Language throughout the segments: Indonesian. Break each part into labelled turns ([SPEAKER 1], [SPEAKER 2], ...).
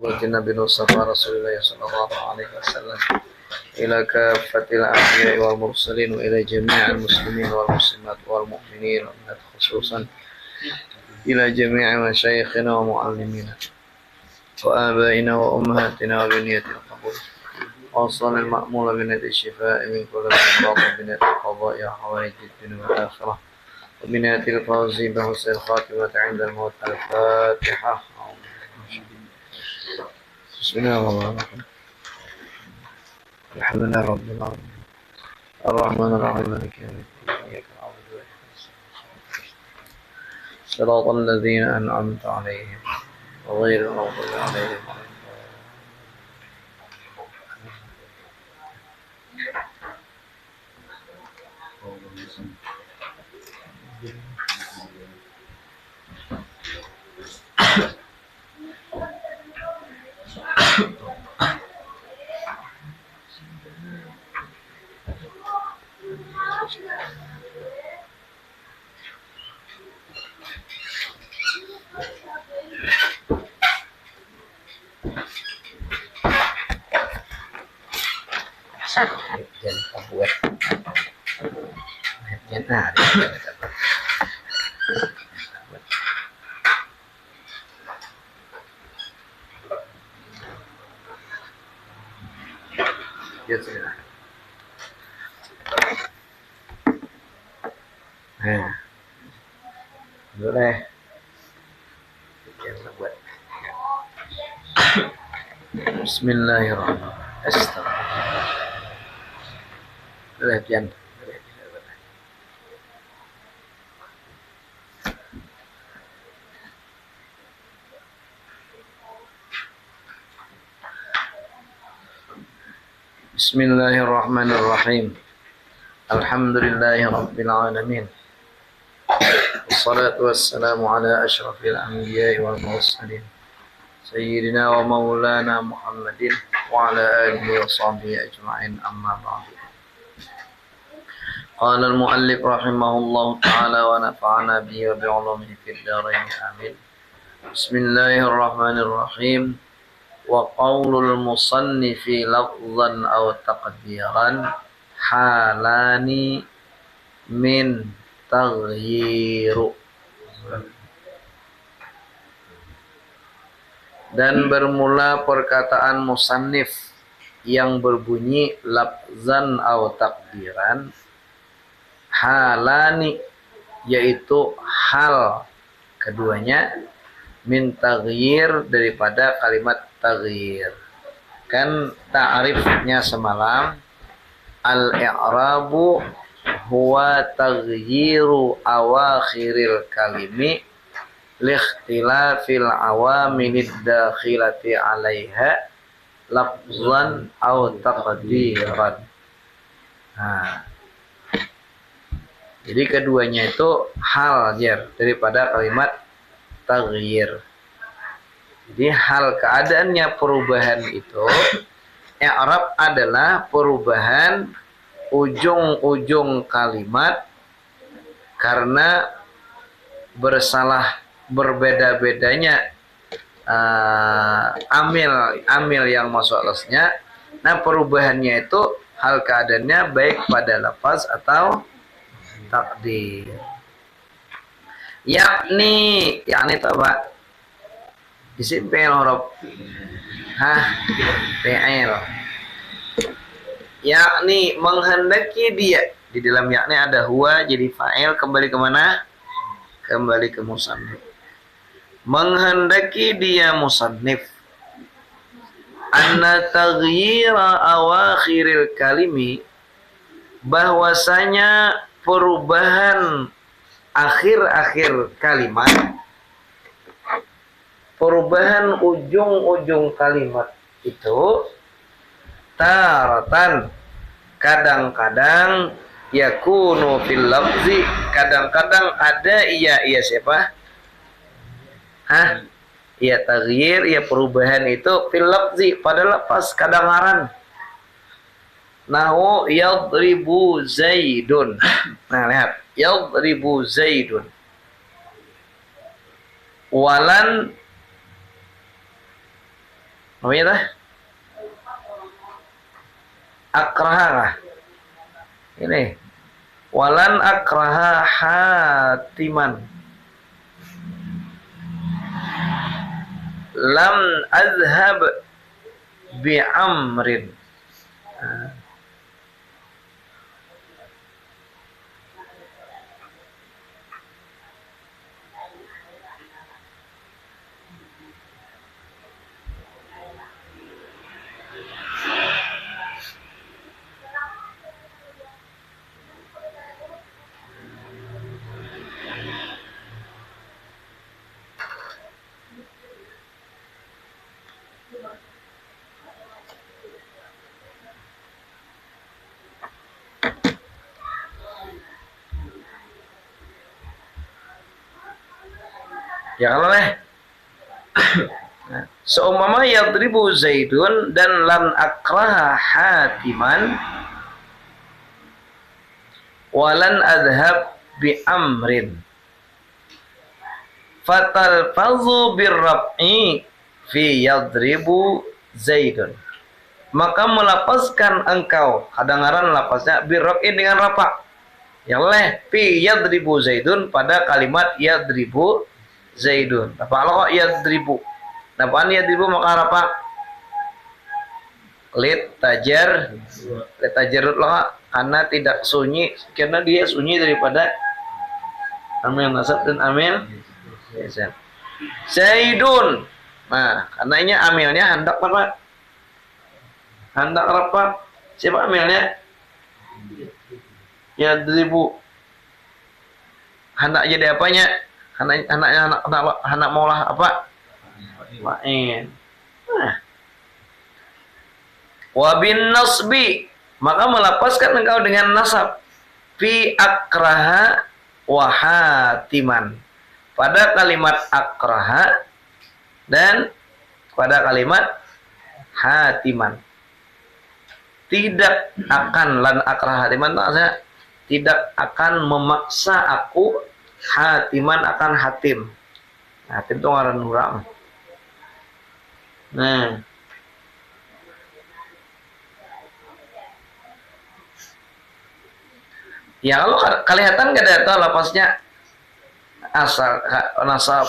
[SPEAKER 1] النبي المصطفى رسول الله صلى الله عليه وسلم إلى كافة الأنبياء والمرسلين وإلى جميع المسلمين والمسلمات والمؤمنين خصوصا إلى جميع مشايخنا ومعلمينا وآبائنا وأمهاتنا وبنية القبول وصل المأمول بنية الشفاء من كل أمراض وبنية القضاء وحوائج الدنيا والآخرة وبنية الفوز بحسن الخاتمة عند الموت. الفاتحة. بسم الله الرحمن الرحيم. الحمد لله رب العالمين الرحمن الرحيم مالك يوم الدين إياك نعبد وإياك نستعين صراط الذين أنعمت عليهم غير المغضوب عليهم ولا jangan buat jangan ya sudah. Nah, boleh jangan buat. Bismillahirrahmanirrahim. Astagfirullah. Latihan. Bismillahirrahmanirrahim. Alhamdulillahi rabbil alamin. Wassalatu wassalamu ala asyrafil anbiya'i wal mursalin. Sayyidina wa maulana Muhammadin wa ala alihi wa sahbihi ajma'in, amma ba'du. قال المؤلف رحمه الله تعالى ونفعنا به وبعلومه في الدارين آمين. بسم الله الرحمن الرحيم. وقول المصنف لفظا أو تقديرا حالان من تغيير. Dan bermula perkataan musannif yang berbunyi lafzan atau takdiran, halani, yaitu hal keduanya, min taghyir, daripada kalimat taghyir. Kan ta'rifnya semalam, al-i'rabu huwa taghyiru awakhiril kalimi likhtilafil awamilid dakhilati 'alaiha lafzan aw taqdiran. Nah, jadi keduanya itu hal jar daripada kalimat taghyir. Jadi hal keadaannya perubahan itu, i'rab adalah perubahan ujung-ujung kalimat karena berbeda-bedanya amil yang masuk alasnya. Nah, perubahannya itu hal keadaannya baik pada lafaz atau takdir. Yakni itu apa? Isim fi'il huruf fi'il. Yakni menghendaki dia. Di dalam yakni ada huwa, jadi fa'il, kembali ke mana? Kembali ke musannif. Menghendaki dia musannif anna taghyira awakhiril kalimi, bahwasanya perubahan akhir-akhir kalimat, perubahan ujung-ujung kalimat itu, taratan, kadang-kadang, yakunu fil lafzi, kadang-kadang ada iya siapa? Iya taghyir, iya perubahan itu fil lafzi, pada lafaz kadangaran. Nahu yadribu Zaidun. Nah, lihat, yadribu Zaidun. Walan Apa ya tah? Akraha. Ini. Walan akraha hatiman. Lam azhab bi amrin. Ya kalau seumpama yadribu Zaidun dan lan akraha hatiman walan adhab bi amrin fatal fazu birrab'i fi yadribu Zaidun, maka melapaskan engkau, hadangaran lapasnya birrab'i dengan rafa, yang fi yadribu Zaidun pada kalimat yadribu Zaidun. Apa kalau yadribu? Napaan yadribu maka apa? Lit tajarut lah, karena tidak sunyi, karena dia sunyi daripada amil nasab dan amil yasan. Zaidun. Nah, karena ini amilnya hendak apa? Hendak apa? Siapa amilnya? Yadribu. Hendak jadi apanya? Anak maulah apa? Main. Nah. Wabin nasbi, maka melapaskan engkau dengan nasab fi akraha wahatiman, pada kalimat akraha dan pada kalimat hatiman. Tidak akan lan akraha hatiman, maksudnya tidak akan memaksa aku hatiman akan hatim. Hatim itu ngaran urang. Nah, ya kalau kelihatan gak ada tahu lapasnya asal nasab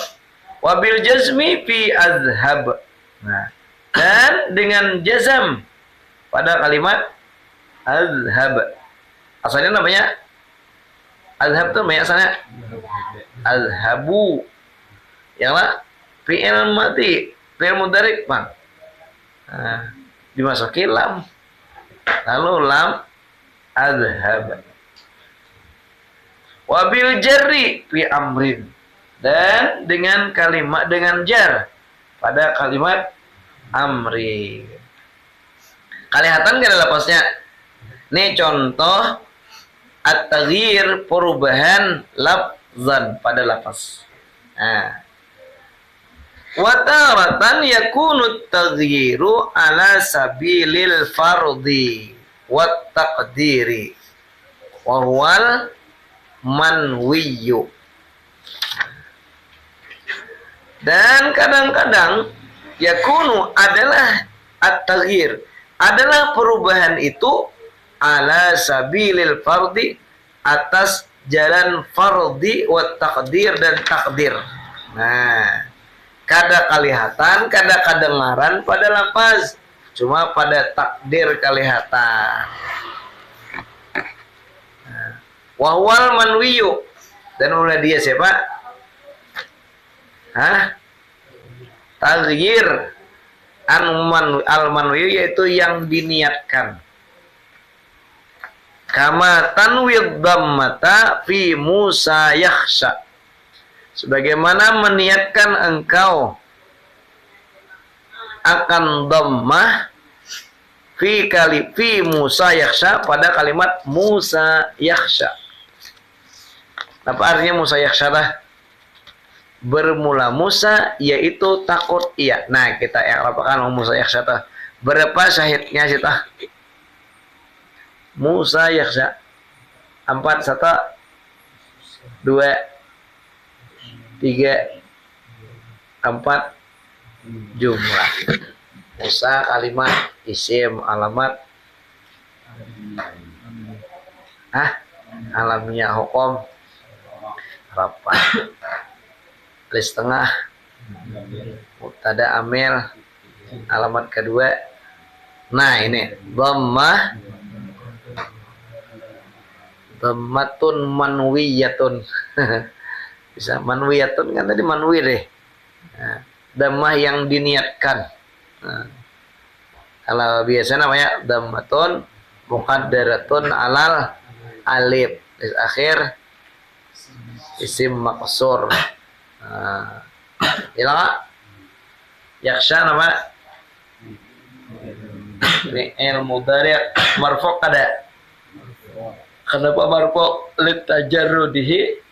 [SPEAKER 1] wabil jazmi fi azhab. Nah, dan dengan jazam pada kalimat azhab, asalnya namanya azhab tuh namanya asalnya azhabu, yang lah fi'il mati, fi'il mudhari bang. Nah, dimasuki lam, lalu lam azhab. Wabil jarri fi amrin, dan dengan kalimat dengan jar pada kalimat amri. Kelihatan gak ada lapasnya? Ini contoh at-taghyir, perubahan lafzan pada lafaz. Nah, wa taratan yakunu at-taghyiru ala sabilil fardhi wat taqdiri wa huwal manwiyu. Dan kadang-kadang yakunu adalah at-taghyir, adalah perubahan itu ala sabilil fardhi, atas jalan fardhi wa takdir dan takdir. Nah, kada kelihatan, kada kedengaran pada lafaz, cuma pada takdir kelihatan. Wahwal manwiyu, dan ulah dia siapa? Taghyir al-manwiyu, yaitu yang diniatkan. Kama tanwid dhammata fi Musa yakhsha, sebagaimana meniatkan engkau akan dhammah fi Musa yakhsha pada kalimat Musa yakhsha. Apa artinya Musa yakhsha? Bermula Musa, yaitu takut ia. Nah, kita yang rapakan Musa yakhsha. Berapa syahidnya sih tah? Musa yakhsha 4, 1, 2, 3, 4 jumlah. Musa kalimat isim alamat alamiah hukum rapat list tengah mubtada amil alamat kedua. Nah ini dhammatun manwiyatun bisa manwiyatun kan tadi manwi deh. Nah, dhammah yang diniatkan. Nah, kalau biasa namanya dhammatun muqaddaratun alal alif akhir isim maqsur. Hilang yaksha nama fi'il mudhari' marfu' kada. Kenapa marfu? Litajarrudihi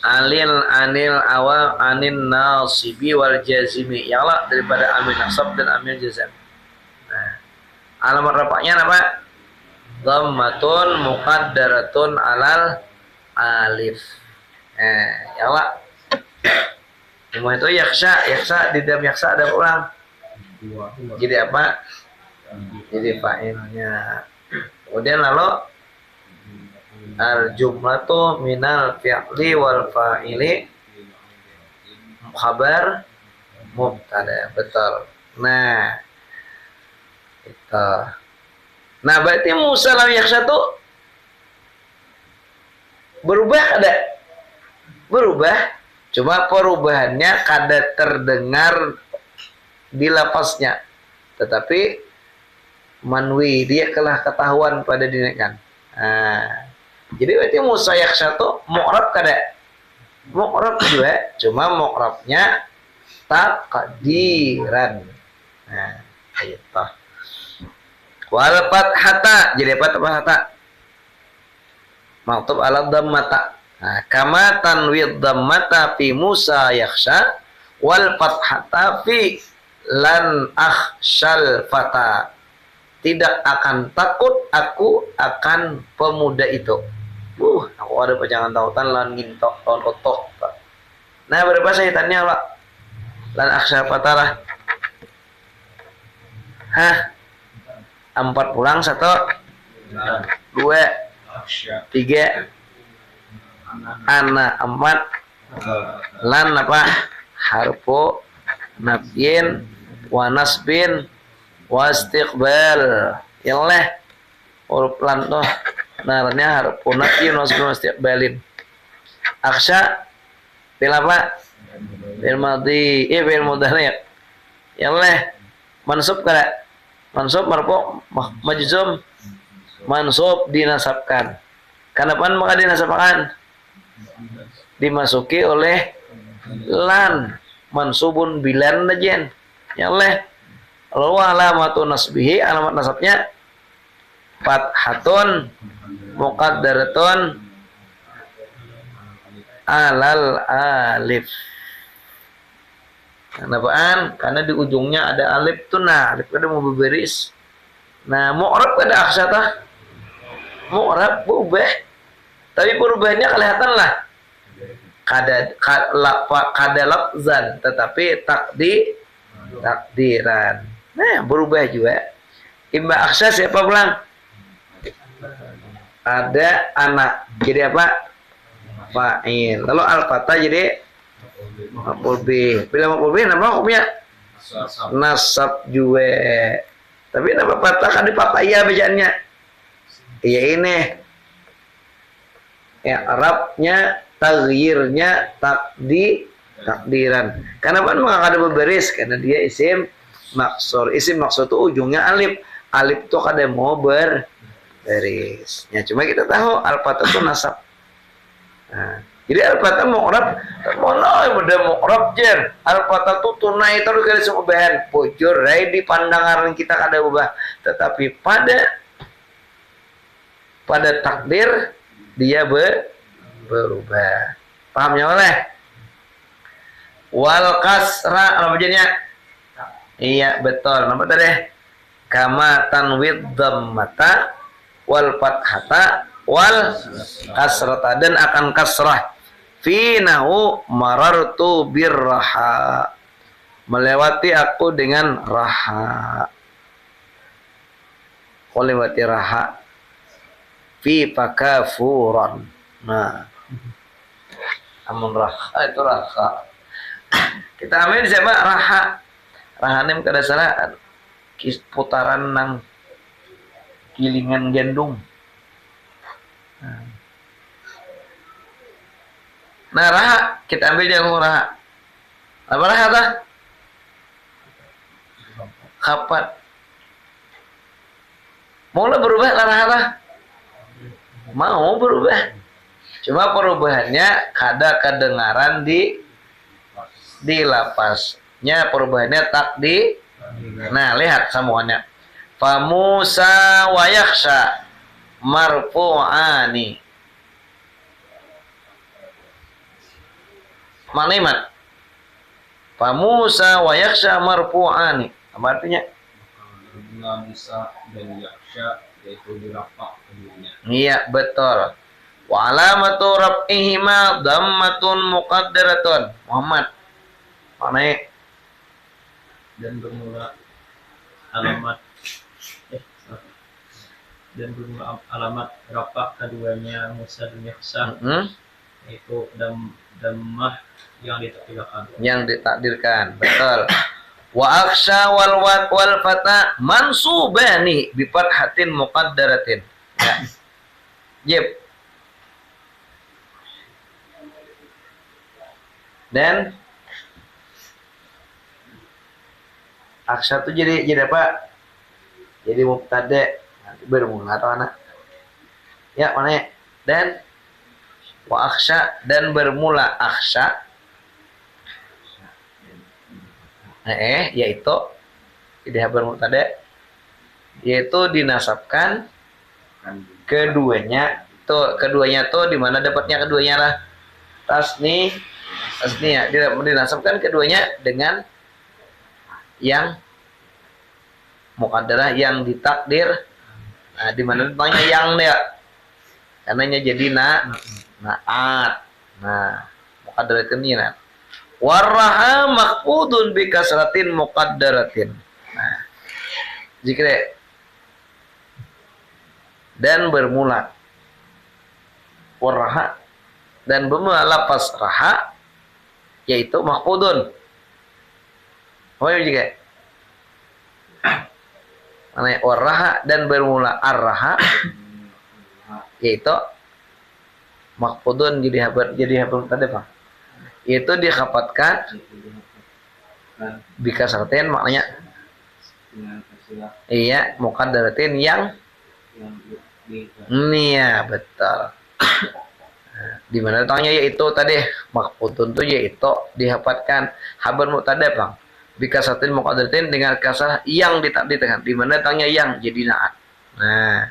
[SPEAKER 1] anil awal anin nasibi wal jazimi. Ya Allah, daripada amil nasab dan amil jazam. Nah, alamat rafa'nya apa? Dhammatun muqaddaratun alal alif. Ya Allah. Semua itu yaksha di dalam yaksha ada ulang. Jadi apa? Jadi fa'ilnya. Kemudian lalu al-jumlatu minal fi'li wal fa'ili khabar mubtada. Betul. Nah, itu. Nah, berarti Musa lam yaksha itu berubah kada? Berubah. Cuma perubahannya kada terdengar di lafaznya. Tetapi manwi dia telah ketahuan pada dinaikkan. Nah, jadi berarti Musa yaksha itu mu'rab kada? Mu'rab juga, cuma mu'rabnya taqdiran. Nah, itu. Wal fathata, jadi apa fathata? Maktub ala dhammata. Nah, kama tanwid dhammata fi Musa yaksha wal fathata fi lan akhshal fata. Tidak akan takut aku akan pemuda itu. Aku ada pajangan tautan lan ngintok tahun otok. Nah, berapa sahitannya, Pak? Lan akhshal fatara. Empat pulang, 1 2 3 anak 4 lan apa? Harfu nafyin wa nasbin wa istiqbal. Yang leh huruf lan tuh narnya harfu nafyin wa nasbin wa istiqbalin. Aksha fil apa? Fil madhi, fil mudhari'. Yang leh mansub kada? Mansub marfu majzum mansub dinasabkan. Kenapa maka dinasabkan? Dimasuki oleh lan mansubun bilan najen. Ya Allah. Lalu alamatu nasbihi, alamat nasabnya fathatun muqaddaratun alal alif. Kenapaan? Karena di ujungnya ada alif tuh. Nah, alif kada mau berbaris. Nah, mu'rab kada aksata? Mu'rab berubah. Tapi perubahannya kelihatan lah. Kada lafzan, tetapi takdiran. Nah, berubah juga. Imba aksa siapa bilang? Ada anak. Jadi apa? Fa'il. Lalu al-fatah jadi maf'ul bih. Bila maf'ul bih nama hukumnya nasab juga. Tapi nama patah kan di papaya bacaannya. Iya ini. Ya, Arabnya taghyirnya takdiran. Kenapa maka ada berbaris? Karena dia isim maksur. Isim maksur itu ujungnya alif. Alif itu kada mau berbaris. Ya, cuma kita tahu al-fatah itu nasab. Nah, jadi al-fatah mu'rab, mana udah mu'rab jer. Al-fatah itu tunai terus kali semua bahan. Bujur, rai di pandangan kita kada ubah. Tetapi pada takdir dia berubah. Pahamnya oleh? Wal kasra apa jadinya? Iya betul. Nampak tadi? Kama tanwid dhammata wal fathata wal kasrata, dan akan kasrah fi nahu marartu birraha. melewati aku dengan raha. Kau lewati raha fi pakafuran. Nah, amun raha itu raha. Kita ambil siapa raha. Raha ini kada salah putaran nang gilingan gendung. Nah, raha kita ambil yang raha. Apa raha tah? Kapan? Mau lah berubah lah. Mau berubah. Cuma perubahannya kada kedengaran di lapasnya, perubahannya tak di. Nah, lihat semuanya. Fa Musa wa yakhsha marfu'ani. Maknimat. Fa Musa wa yakhsha marfu'ani. Apa artinya?
[SPEAKER 2] Musa dan yakhsha yaitu dirafa keduanya.
[SPEAKER 1] Iya, betul. Wa alamatu raf'ihima dhammatun muqaddaratun. Muhammad. Mana?
[SPEAKER 2] Dan bermula alamat rafa keduanya Musa dan yakhsha yaitu dhammah yang ditakdirkan.
[SPEAKER 1] Yang ditakdirkan, betul. Wa akhsha wal fata mansubani bi fathatin muqaddaratin. Ya. Yep. Dan akhsha itu jadi apa? Jadi mubtada, nanti bermula atau anak. Ya, mana ya? Dan wa akhsha dan bermula akhsha. Yaitu tidak bermubtada, yaitu dinasabkan keduanya tuh di mana dapatnya keduanya lah tasni ya, dinasabkan keduanya dengan yang muqaddarah yang ditakdir. Nah, di mana ditanya yang dia karenanya jadi naat. Nah, muqaddarah itu nih. Warraha maqfudun bi kasratin muqaddaratin. Nah, zikre dan bermula warraha dan bermula lafaz raha yaitu maqfudun. Oh ya juga. Mana warraha dan bermula arraha yaitu maqfudun jadi habar tadi Pak. Itu dikhafatkan bikasratin maknanya iya muqaddaratin yang iya betul. Di mana tanya yaitu tadi maqfudun tuh yaitu dihafalkan habar mubtada Bang. Bikasratin muqaddaratin dengan kasrah yang ditakdirkan. Di mana tanya yang jadi naat. Nah,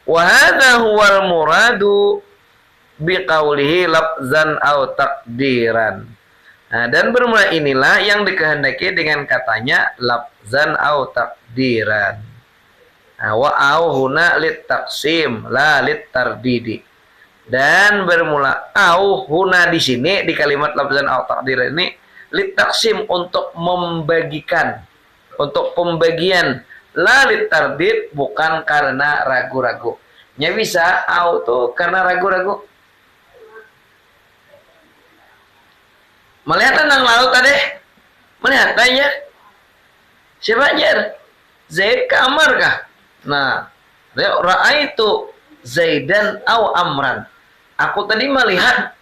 [SPEAKER 1] wa hadza huwal muradu biqaulihi lafzan au takdiran. Nah, dan bermula inilah yang dikehendaki dengan katanya lafzan au takdiran. Nah, wa au huna lit taqsim la lit tardidi. Dan bermula au huna di sini di kalimat lafzan au takdiran ini lit taqsim untuk membagikan, untuk pembagian, la lit tardid bukan karena ragu-ragu. Nya bisa au tuh karena ragu-ragu. Melihat tentang laut tadi, melihat tanya siapa ajar? Zaid ke Amr kah? Nah, ra'aitu Zaidan au Amran. Aku tadi melihat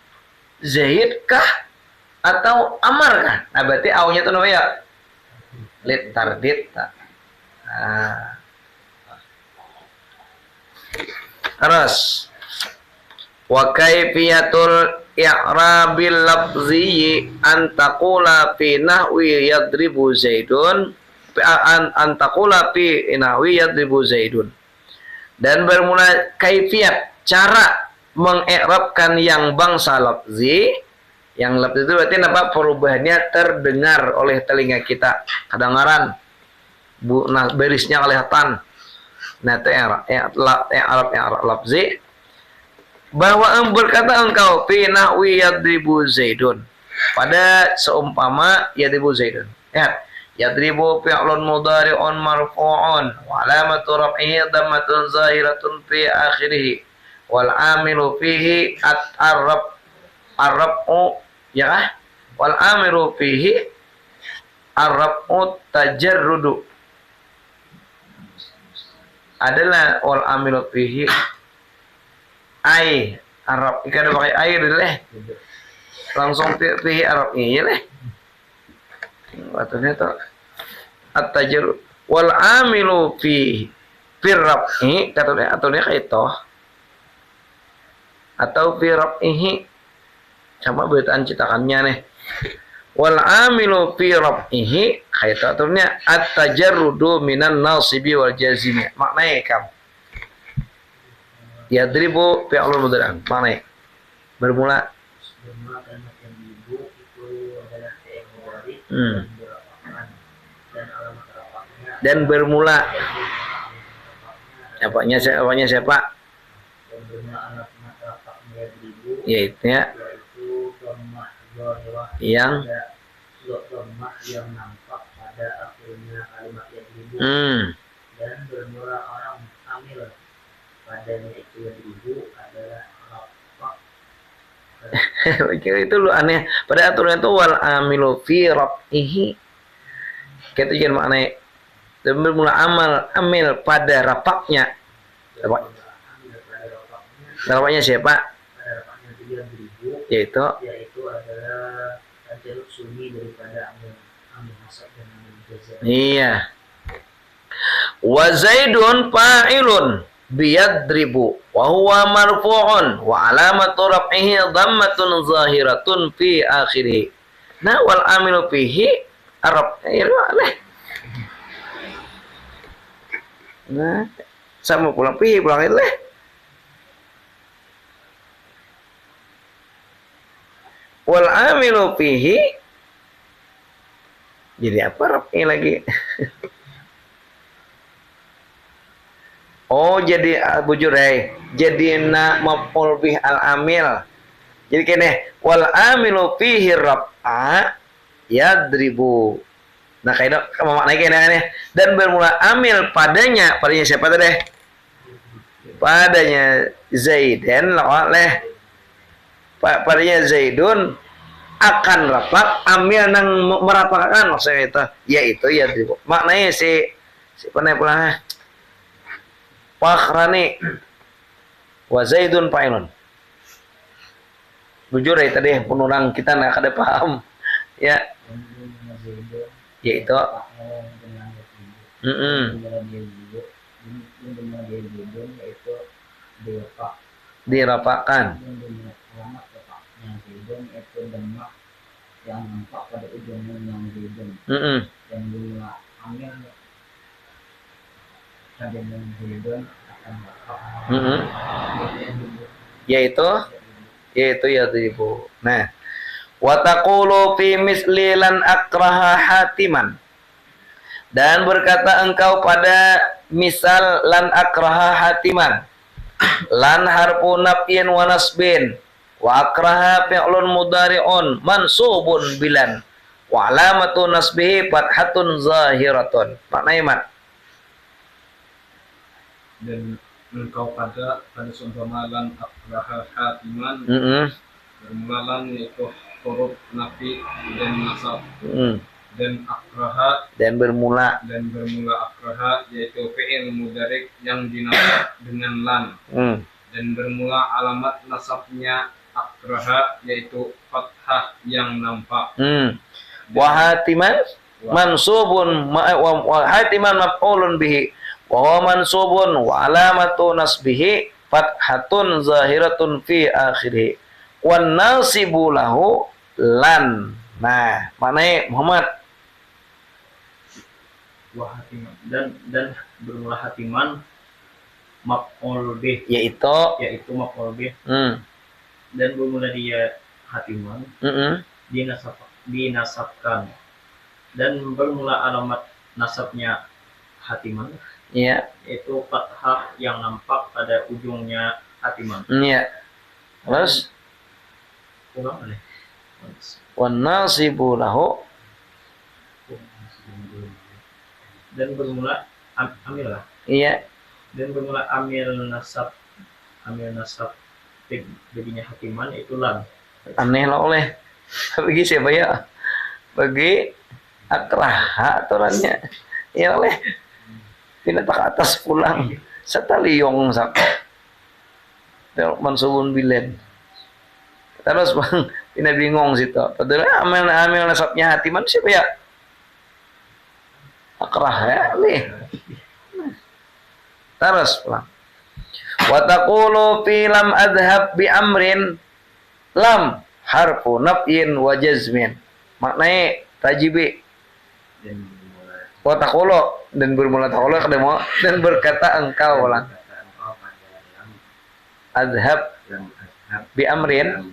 [SPEAKER 1] Zaid kah atau Amr kah? Nah, berarti au-nya itu namanya lit tardid. Nah. Terus wa kaifiyatul i'rabil lafzi an taqula fi nahwi yadribu zaidun an taqula fi nahwi yadribu zaidun. Dan bermula kaifiyat cara mengi'rabkan yang bangsa lafzi. Yang lafzi itu berarti apa? Perubahannya terdengar oleh telinga kita, kedengaran barisnya kelihatan. Nah, itu i'rab lafzi bahwa berkata engkau fi nahwi yadribu zaidun pada seumpama yadribu zaidun. Ya, yadribu fi'lun mudhari'un marfu'un wa alamatu raf'ihi dhammatun zahiratun fi akhirih wal amilu fihi ar-raf'u ya kah? Wal amilu fihi ar-raf'u tajarrudu adalah wal amilu fihi ai Arab ikan pakai air deh langsung fihi Arab iya deh waktunya tuh at-tajr wal amilu fi firrafi katanya atau dia kayak toh atau firrafihi sama bacaan cetakannya nih wal amilu fi rafihi kayak toh ataunya at-tajarrudu minan nasibi wal jazimi maknanya kam yadribu fi'lul mudhari' maknanya bermula
[SPEAKER 2] kalimat yang ibu itu adalah fi'il mudhari dan alamat rafa'nya
[SPEAKER 1] dan bermula apanya siapa
[SPEAKER 2] dan bermula alamat rafa'nya yadribu
[SPEAKER 1] yaitu
[SPEAKER 2] dhammah zahirah
[SPEAKER 1] yang
[SPEAKER 2] dhammah yang nampak pada akhirnya kalimat yadribu dan bermula orang amil padanya itu yadribu adalah rafa.
[SPEAKER 1] itu lu aneh pada aturan itu wal amilu fi rafihi gitu jangan maknanya dan bermula amil pada rapaknya rapaknya siapa yaitu
[SPEAKER 2] adalah jalur sunni daripada amil hasab dan amil jazam.
[SPEAKER 1] Iya. Wa Zaidun fa'ilun biyadribu wa huwa marfu'un wa alamatu raf'ihi dhammatun zahiratun fi akhirih. Nah wal amilu fihi arab lah. Nah sama pulang fihi pulang itu lah. Wal amilu fihi jadi apa raf'i lagi? Oh jadi bujurai jadi na maf'ul bih al amil jadi kene wal amilu fihi raf'a yadribu nah kayak itu maknanya kene dan bermula amil padanya siapa tadi padanya Zaidan oleh padanya Zaidun akan rapat amil nang merapakan maksudnya itu yaitu yadribu maknanya si panai pulang Fakhrani wa Zaidun fa'ilun. Jujur ya tadi penurang kita nak ada paham ya. Yaitu dirapakkan. Yang nampak pada ujungnya yang Zaidun. Dan dua amil yaitu yadribu. Nah, wa taqulu fi misli lan akraha hatiman. Dan berkata engkau pada misal lan akraha hatiman. Lan harfu nafyin wa nasbin. Wa akraha fi'lun mudhari'un mansubun bilan. Wa alamatu nasbihi fathatun zahiratun. Maknanya mat
[SPEAKER 2] dan engkau pada seumpamalan akraha hatiman bermulalan yaitu huruf nafi dan nasab dan akraha
[SPEAKER 1] dan bermula
[SPEAKER 2] akraha yaitu fi'il mudhari yang dinasab dengan lan dan bermula alamat nasabnya akraha yaitu fathah yang nampak
[SPEAKER 1] wa hatiman mansubun wa hatiman maf'ulun bihi wa mansubun wa alamatu nasbihi fathatun zahiratun fi akhirih wan nasibu lahu lan. Nah maknanya Muhammad
[SPEAKER 2] wa hatiman dan bermula hatiman maf'ul bih yaitu maf'ul bih dan bermula dia hatiman dinasabkan dan bermula alamat nasabnya hatiman yaitu fathah yang nampak pada ujungnya hatiman.
[SPEAKER 1] Iya. Terus wan nasibu lahu
[SPEAKER 3] dan bermula amil lah.
[SPEAKER 1] Iya.
[SPEAKER 3] Dan bermula amil nasab baginya hatiman itu lam.
[SPEAKER 1] Aneh lah oleh. Bagi siapa ya? Bagi akraha aturannya. Ya oleh. Pindah ke atas pulang. Sataliong sak. Mansubun bilen. Terus bang, pindah bingung situ. Padahal amil nasabnya hatiman siapa ya? Akraha ya nih. Terus pulang. Wa taqulu fi lam adhhab bi amrin lam harfu nafyin wa jazmin. Maknanya tajibi. Wa taqulu dan bermula taqulu kedemo dan berkata engkau ulang. Adhhab bi amrin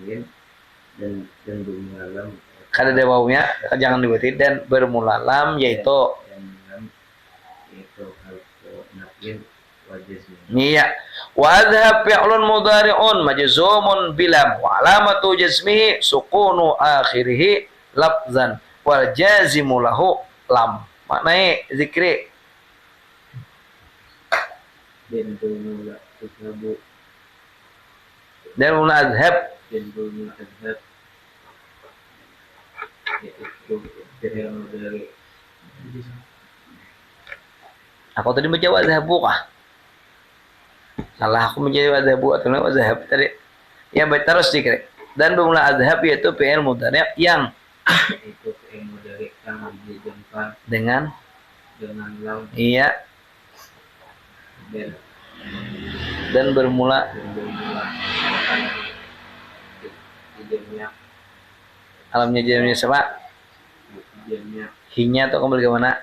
[SPEAKER 3] dan bermula lam
[SPEAKER 1] kada ada wawunya jangan dibuatin dan bermula lam yaitu iya. Wa adhab fi'lun mudhari'un majzumun bilam wa alamatu jazmihi sukunu akhirih lafzan wal jazimu lahu lam. Maknanya zikri
[SPEAKER 3] dan bermula adhab
[SPEAKER 1] dan mula adhab
[SPEAKER 3] yaitu dari
[SPEAKER 1] aku tadi menjawab adhabu kah? Salah aku menjawab adhabu atau adhab tadi. Ya baik terus dikira. Dan bermula adhab yaitu fi'il mudhari' yang
[SPEAKER 3] itu fi'il mudhari' yang dijadikan
[SPEAKER 1] dengan
[SPEAKER 3] lam
[SPEAKER 1] iya dan bermula
[SPEAKER 3] jamnya
[SPEAKER 1] alamnya jamnya siapa? Hinya atau kembali ke mana?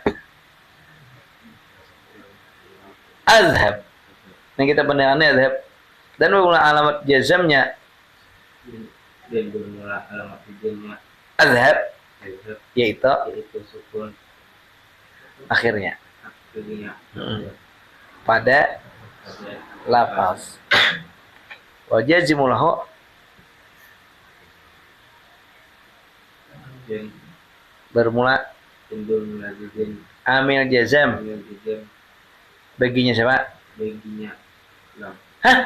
[SPEAKER 1] Azhab. Nah kita pendengarannya azhab. Dan bermula alamat jazamnya
[SPEAKER 3] dan bermula alamat jamnya
[SPEAKER 1] azhab yaitu
[SPEAKER 3] sukun
[SPEAKER 1] akhirnya pada lafaz. Wa jazimulahu bermula amil jazam baginya siapa?
[SPEAKER 3] baginya lam.
[SPEAKER 1] Hah?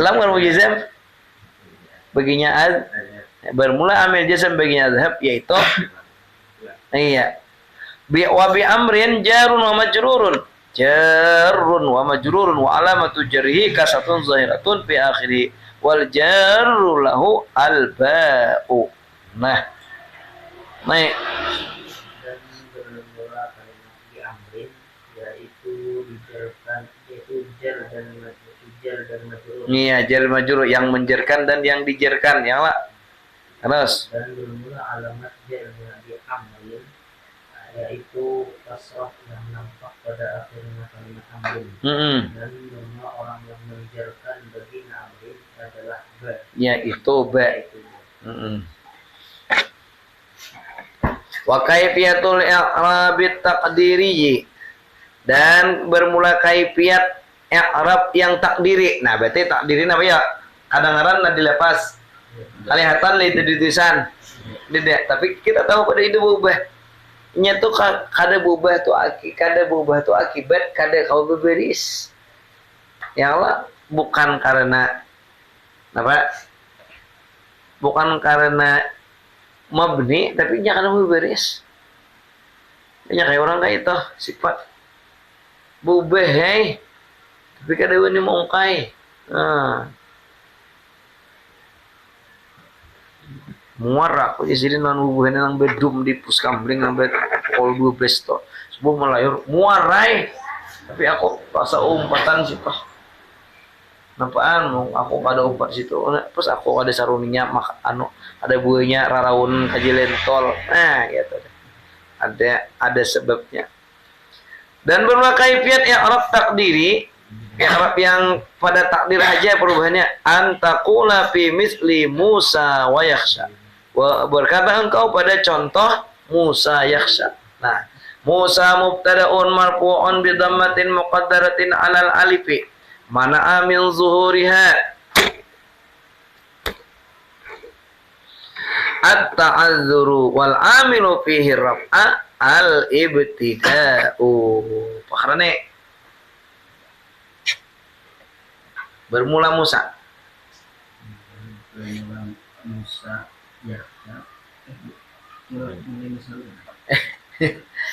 [SPEAKER 1] Lam kalau jazam baginya az bermula amil jazam baginya azhab yaitu iya wa bi amrin jarun wa majrurun wa alamatu jarhi kasatun zahiratun fi akhiri wal jarru lahu al ba'u. Nah naik
[SPEAKER 3] Dan bermula kalimat di amrin yaitu dijarkan yaitu jar dan majrur.
[SPEAKER 1] iya jar majrur yang menjerkan dan yang dijerkan ya lah. Terus
[SPEAKER 3] Dan bermula alamat jarnya di amrin yaitu kasrah yang nampak pada akhirnya kalimat amrin. Dan bermula orang yang menjarkan bagi amrin adalah ba.
[SPEAKER 1] ya itu ba. Wa kaifiyatul i'rab taqdiri dan bermula kaifiyat i'rab yang takdiri. Nah, berarti takdiri apa ya? Kadang-kadang dilepas. Kelihatan itu ditulisan. Tidak, tapi kita tahu pada itu berubah. Nya tuh kada berubah tuh akibat kada kau beberis. Ya Allah, bukan karena apa? Bukan karena mabni tapi jangan beberes. Banyak kayak orang kayak itu sifat bubeh hei tapi kada wani mongkai. Muar aku jadi nan bubeh nang bedum di puskambling nang pukul 12 to. Sebuah melayur muarai. Tapi aku rasa umpatan sih toh. Nampaan aku kada umpat situ. Terus aku ada saruninya ada buahnya raraun kaji lentol. Nah, gitu. Ada sebabnya. Dan berbagai kaifiat i'rab takdiri, i'rab yang pada takdir aja perubahannya antaqula fi misli Musa wa yakhsha. Berkata engkau pada contoh Musa yakhsha. Nah, Musa mubtada'un marfu'un bi dhammatin muqaddaratin 'alal alifi. Mana amin zuhuriha at-ta'azzuru wal amilu fihi raf'a al-ibtida'u. Pakarane bermula Musa.
[SPEAKER 3] Bermula Musa ya. Mulai Musa.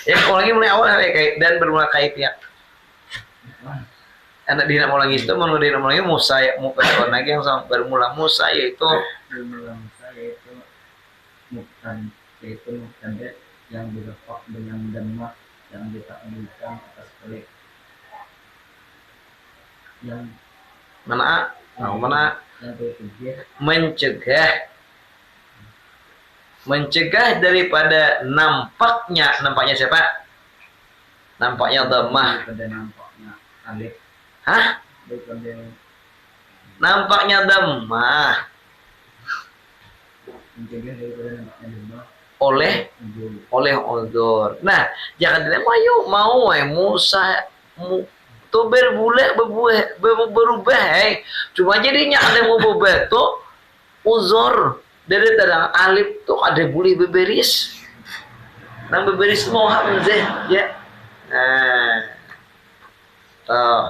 [SPEAKER 1] Ya kalau lagi mulai awal kayak dan bermula kait ya. Anak dina mau lagi itu mau dina mau lagi Musa ya mau kedua lagi yang sama bermula Musa yaitu
[SPEAKER 3] Bermula Musa yaitu muktan yang dilepak dengan damah yang ditakdirkan atas pelik yang
[SPEAKER 1] mana? Mana?
[SPEAKER 3] yang ketiga
[SPEAKER 1] Mencegah daripada nampaknya siapa? Nampaknya dhammah.
[SPEAKER 3] daripada nampaknya alif.
[SPEAKER 1] Hah?
[SPEAKER 3] Daripada
[SPEAKER 1] Nampaknya dhammah
[SPEAKER 3] mencegah daripada nampaknya damah
[SPEAKER 1] oleh uzur. Nah, jangan dia mau Musa tuh berubah. Cuma jadinya ada mau berubah tuh uzur dari tadang alif tuh ada boleh beberis. Nang beberis mau hamzah ya. Nah. Tuh.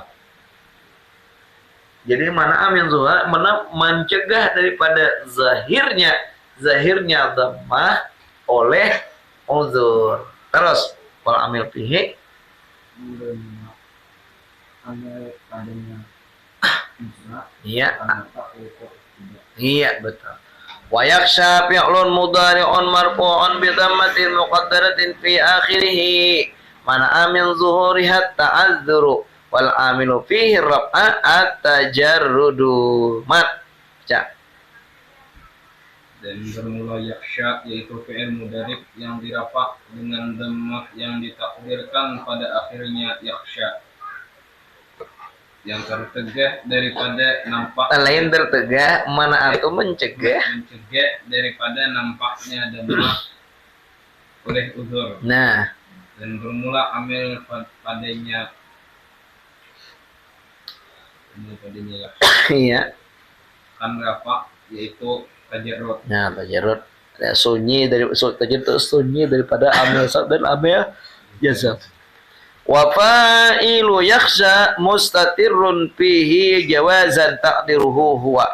[SPEAKER 1] Jadi mana amin zuha mana mencegah daripada zahirnya dhammah oleh uzur. Terus wal amil fihi
[SPEAKER 3] amil padanya Musa
[SPEAKER 1] iya
[SPEAKER 3] tanpa ukur tidak.
[SPEAKER 1] iya betul. Wa yaksha fi'lun mudhari'un marfu'un bi dhammatin muqaddaratin fi akhirih mana amin zuhuriha ta'azzuru wal amilu fihi raf'a at-tajarrudu. Mat cak.
[SPEAKER 2] Dan bermula yaksha yaitu fi'il mudhari yang dirafa dengan dhammah yang ditakdirkan pada akhirnya yaksha yang tertegah daripada nampak
[SPEAKER 1] Lain tertegah mana atau mencegah
[SPEAKER 2] daripada nampaknya dhammah oleh uzur.
[SPEAKER 1] nah
[SPEAKER 2] Dan bermula amil padanya yaksha
[SPEAKER 1] iya
[SPEAKER 2] kan rafa yaitu tajarrud.
[SPEAKER 1] nah tajarrud ada sunyi daripada amil sab dan amil jazam. Wa fa'ilu yakhsha mustatirrun fihi jawazan taqdiruhu huwa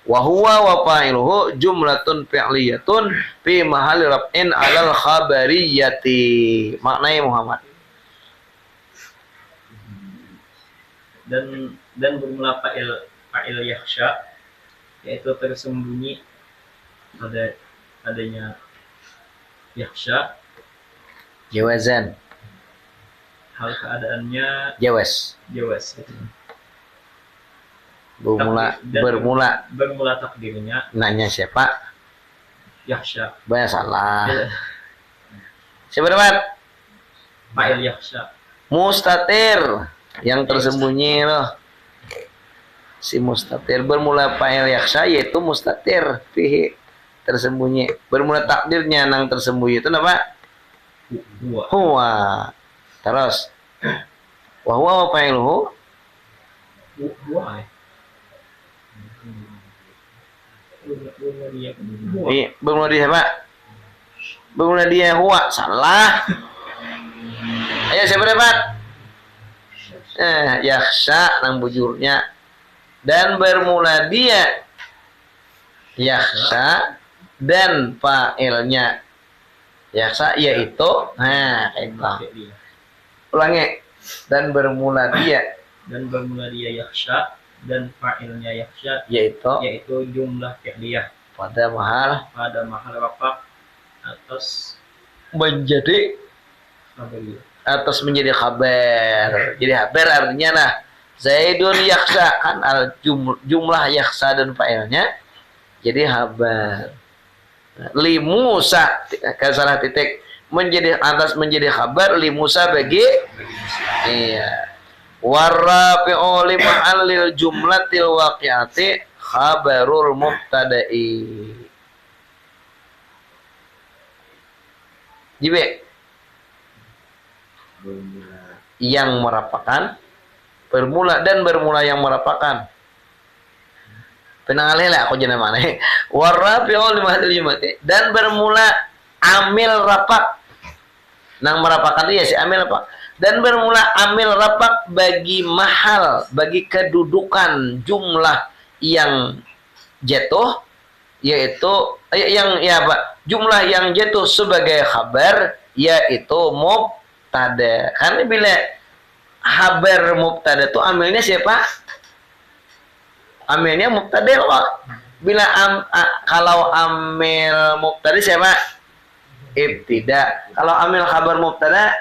[SPEAKER 1] wa huwa wa fa'iluhu jumlatun fi'liyatun fi mahalli raf'in 'alal khabariyati. Maknanya Muhammad.
[SPEAKER 3] Dan bermula fa'il yakhsha yaitu tersembunyi adanya yakhsha
[SPEAKER 1] Jawazan
[SPEAKER 3] hal keadaannya
[SPEAKER 1] jawaz
[SPEAKER 3] jawaz bermula takdirnya
[SPEAKER 1] nanya siapa?
[SPEAKER 3] yakhsha
[SPEAKER 1] Salah. Siapa dapat?
[SPEAKER 3] fa'il yakhsha
[SPEAKER 1] Mustatir yang tersembunyi loh. Si mustatir bermula fa'il yakhsha yaitu mustatir fihi tersembunyi. Bermula takdirnya nang tersembunyi itu apa? Huwa. Terus wa huwa fa'iluhu bermula dia apa? Bermula dia huwa. Salah. Ayo siapa dapat? Yakhsha nang bujurnya dan bermula dia yakhsha dan fa'ilnya yakhsha yaitu itu. Ulangi. Dan bermula dia
[SPEAKER 3] yakhsha dan fa'ilnya yakhsha
[SPEAKER 1] yaitu
[SPEAKER 3] jumlah fi'liyah
[SPEAKER 1] pada mahal
[SPEAKER 3] rafa
[SPEAKER 1] menjadi khabar. Jadi khabar artinya nah Zaidun yakhsha kan jumlah yakhsha dan fa'ilnya jadi khabar. Li Musa salah titik menjadi khabar li Musa bagi iya warafi'u li ma'allil jumlatil waqi'ati khabarul mubtada'i. Jibe yang merapakan bermula yang merapakan penangalih lah aku jenama mana warafi'u li ma'allil jumlati dan bermula amil rapat Nang merapakan iya si amil rapak. Dan bermula amil rapak bagi mahal, bagi kedudukan jumlah yang jatuh, yaitu yang ya Pak, jumlah yang jatuh sebagai khabar yaitu mubtada. Karena bila khabar mubtada itu amilnya siapa? Amilnya mubtada loh. Bila kalau amil mubtada siapa? Ibtida. Kalau amil khabar mubtada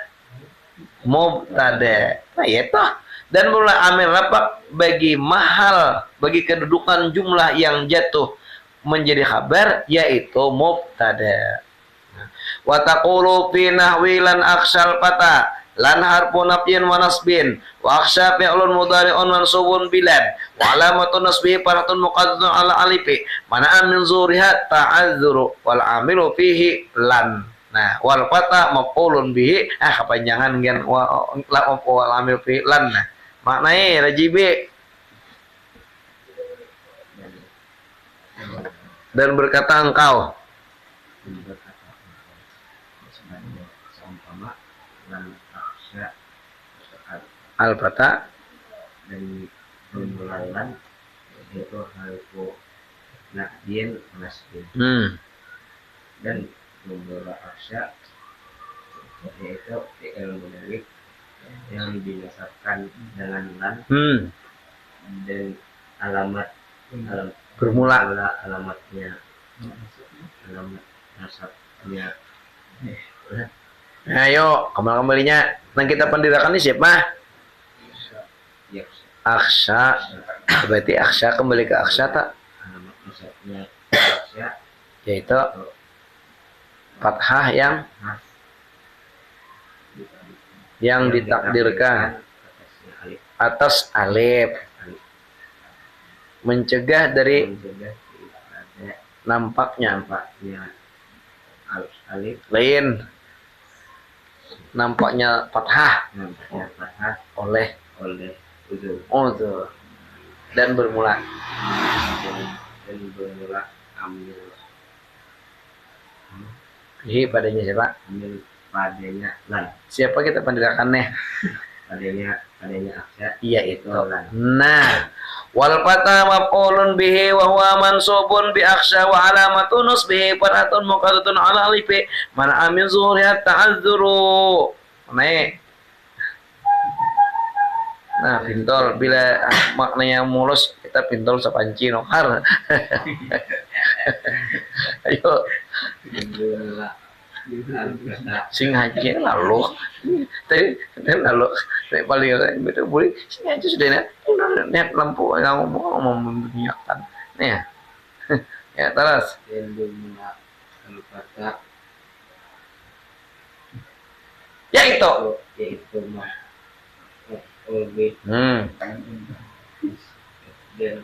[SPEAKER 1] mubtada. Nah, itu. Dan mula amil rapak bagi mahal, bagi kedudukan jumlah yang jatuh menjadi khabar yaitu mubtada. Wa taqulu fi nahwi lan aksal fata lan harfu nafyin wa nasbin wa aksha fi'lun mudhari'un mansubun bilan wa alamatu nasbihi faratun muqaddaratun ala alifi mana min zuriha ta'azzuru wal amilu fihi lan. Nah, wal fata maf'ulun bihi kepanjangan gen wal amil fihi lan. Nah, maknanya rajibi dan berkata engkau al-fata
[SPEAKER 3] dan pemulalan itu harfu nafyin nasbin dan membawa aksya yaitu fi'il mudhari yang dinasabkan dengan lan dan alamat
[SPEAKER 1] bermula
[SPEAKER 3] alamat nasabnya.
[SPEAKER 1] Ayo kembalinya nang kita pendirikan ini siapa? Aksya. Berarti aksya kembali ke aksya tak?
[SPEAKER 3] Alamat nasabnya aksya
[SPEAKER 1] yaitu fathah yang ditakdirkan atas alif mencegah dari nampaknya
[SPEAKER 3] alif
[SPEAKER 1] lain nampaknya fathah oleh uzur dan bermula
[SPEAKER 3] amil
[SPEAKER 1] padanya siapa?
[SPEAKER 3] amil padanya lan.
[SPEAKER 1] Siapa kita pendirikannya?
[SPEAKER 3] padanya aksya
[SPEAKER 1] Iya itu.
[SPEAKER 3] lan.
[SPEAKER 1] Nah, wal fata maf'ulun bihi wa huwa mansubun bi aksya wa alamatu nusbihi faratun muqaddatun ala alifi mana amin zuhriya ta'azzuru. Nah, pintol bila maknanya mulus kita pintol sepanci nokar. Ayo sing haji lalu tadi lalu saya paling betul boleh sing haji sudah net lampu yang mau meminyakan nih ya terus ya itu
[SPEAKER 3] mah dan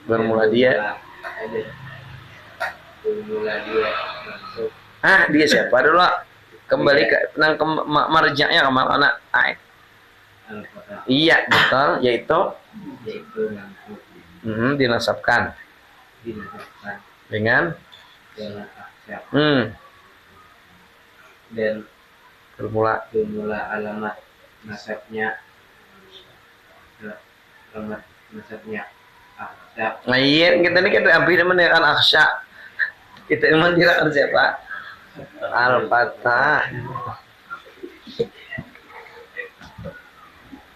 [SPEAKER 1] bermula dia
[SPEAKER 3] masuk
[SPEAKER 1] dia siapa dulu kembali ke nang marjanya ke mana iya betul yaitu dinasabkan dengan
[SPEAKER 3] aksya dan
[SPEAKER 1] bermula
[SPEAKER 3] alamat nasabnya aksya.
[SPEAKER 1] Nah iya kita ini kan hampir mendengarkan aksya kita mendengarkan siapa al-fata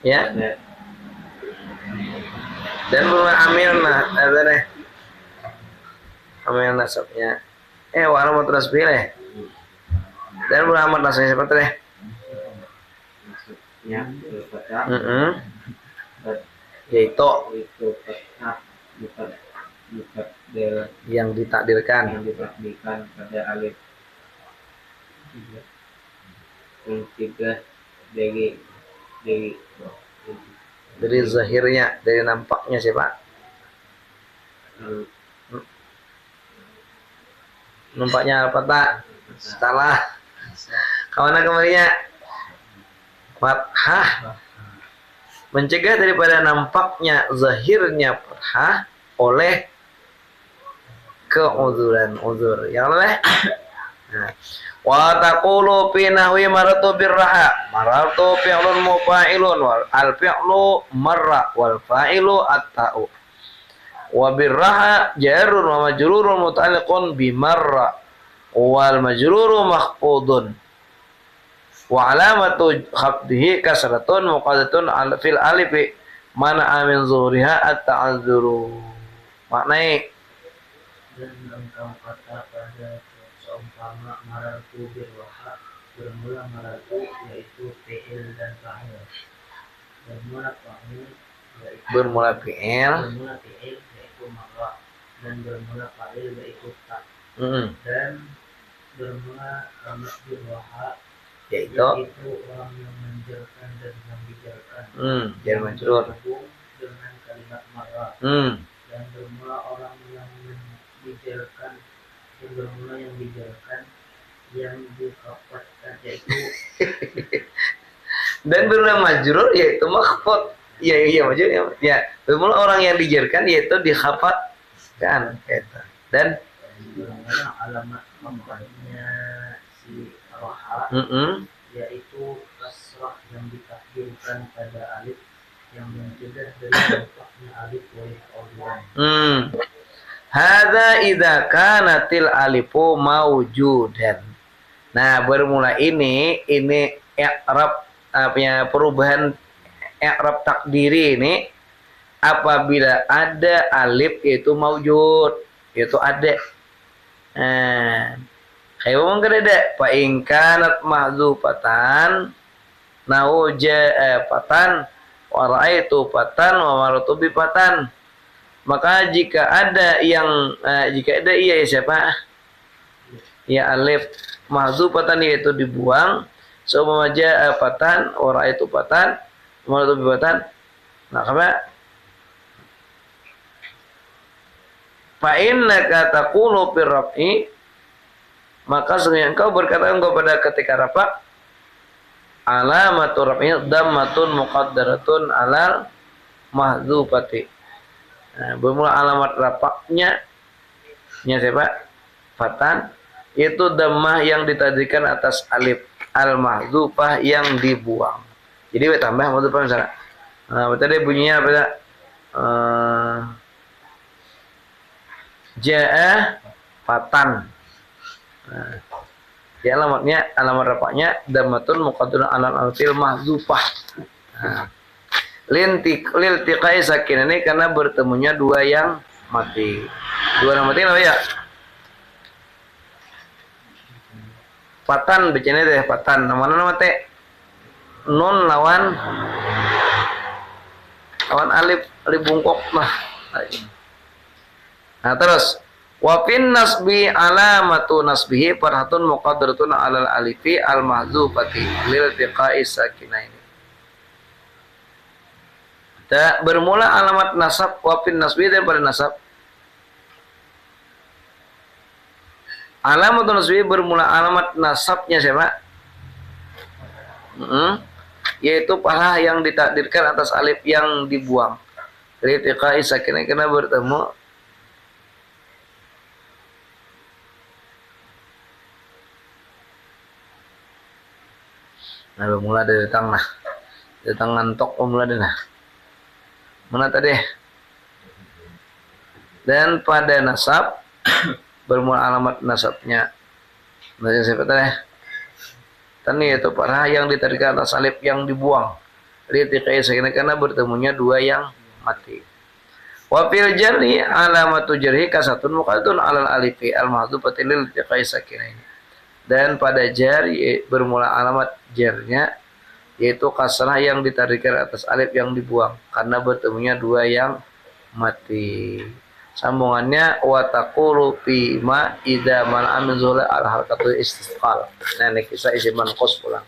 [SPEAKER 1] ya dan bermula amil ada deh amil nasabnya warna mau terus pilih dan bermula amat nasabnya seperti deh yaitu yang ditakdirkan
[SPEAKER 3] pada alif yang tiga
[SPEAKER 1] dari zahirnya dari nampaknya siapa nampaknya apa tak salah kawan kembalinya fathah mencegah daripada nampaknya zahirnya fathah oleh keuzuran uzur yang oleh Wa taqulu fi nahwi maratu birraha. Maratu fi'lun mufa'ilun wal al-fi'lu marra wal fa'ilu at-ta'u. Wa birraha jarun wa majrurun muta'alliqun bi marra wal majruru mahfudun. Wa alamatu khafdihi kasratun muqaddatun fil alif mana amin zuhriha at-ta'azzuru. Maknanya
[SPEAKER 3] Dan engkau kata pada seumpama maratu birwaha, bermula maratu yaitu fi'il dan fa'il, bermula fa'il yaitu
[SPEAKER 1] bermula fi'il
[SPEAKER 3] yaitu marra, dan bermula fa'il yaitu ta,
[SPEAKER 1] mm,
[SPEAKER 3] dan bermula kamat birwaha
[SPEAKER 1] yaitu
[SPEAKER 3] orang yang menjerkan dan yang dijerkan,
[SPEAKER 1] jar majrur
[SPEAKER 3] berhubung dengan kalimat marra, dan bermula orang yang dijerkan dan bermula yang dijerkan yang dikhafatkan yaitu
[SPEAKER 1] dan bermula majrur yaitu makhfud. Iya majrur ya. Bermula orang yang dijerkan yaitu dikhafatkan gitu. Dan
[SPEAKER 3] bermula alamat khafadnya si roha yaitu kasrah yang ditakdirkan pada alif yang mencegah dari dampaknya alif oleh orang.
[SPEAKER 1] Hadza idza kanatil alifu maujudan. Nah, bermula ini i'rab perubahan i'rab takdiri ini apabila ada alif yaitu maujud, yaitu ada. Kayak ngomong ada fa in kanat mahdzufatan patan wa ra'aitu patan wa maratu bi patan. Maka jika ada iya ya siapa? Ya alif mahdzufatan yaitu dibuang, seumpama patan, ora itu patan, maratu bi patan. Nah, apa? Fa innaka taqulu fir raf'i, maka sesungguhnya engkau berkata pada ketika rafa, alamatu raf'i dhammatun muqaddaratun alal mahdzufati. Nah, bermula alamat rafa'nya siapa? Fatan, yaitu dhammah yang ditadrikan atas alif al-mahdzufah yang dibuang. Jadi we tambah mahdzufah misalnya. Nah, tadi bunyinya apa ya? Ja'a fatan. Nah, di alamat rafa'nya dhammatun muqaddaratun alal alfil mahdzufah. Nah, liltiqai sakin ini karena bertemunya dua yang mati. Dua yang mati apa ya? Patan bacanya deh patan. Nama teh nun lawan alif bungkok nah. Nah terus wa fin nasbi alamatu nasbihi farhatun muqaddaratun alal alifi al mahdzufati liltiqai sakinaini. Bermula alamat nasab wafin nasbi dan pada nasab. Alamat nasbi bermula alamat nasabnya siapa? Yaitu paha yang ditakdirkan atas alif yang dibuang. Jadi tiqai sakinah kena bertemu nah bermula dari tangan ngantok bermula dari mana tadi? Dan pada nasab bermula alamat nasabnya. Nasab siapa tadi? Tani itu parah yang ditarikan atas alif yang dibuang. Ritiqai sakinah karena bertemunya dua yang mati. Wa fil jarri alamatu jarhi kasatun muqaddatun alal alifi al mahdzufati lil tiqai sakinah ini. Dan pada jar bermula alamat jarnya yaitu kasrah yang ditarikan atas alif yang dibuang karena bertemunya dua yang mati. Sambungannya wa taqulu fi ma idza man amin zula al harakatul istiqal. Nah, ini kisah isi manqus pulang.